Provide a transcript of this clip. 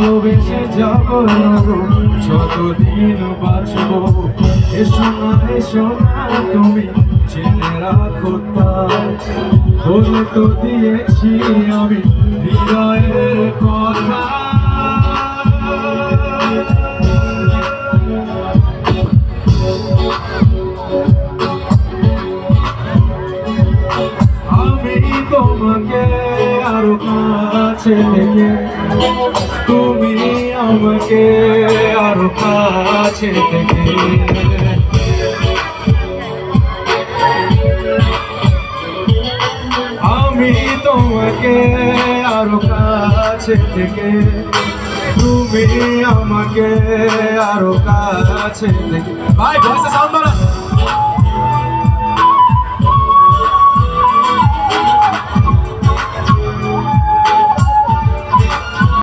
ভালোবেসে যাব যতদিন বাঁচব। এসো না এসো না তুমি জেনে রাখো তাই, বলে তো দিয়েছি আমি হৃদয়ের কথা। আমি তোমাকে আরো কাছে থেকে, তুমি আমাকে আরো কাছে থেকে। আমি তোমাকে আরো কাছে থেকে, তুমি আমাকে আরো কাছে থেকে। ভাই ভয়েসে সাউন্ড বাড়া।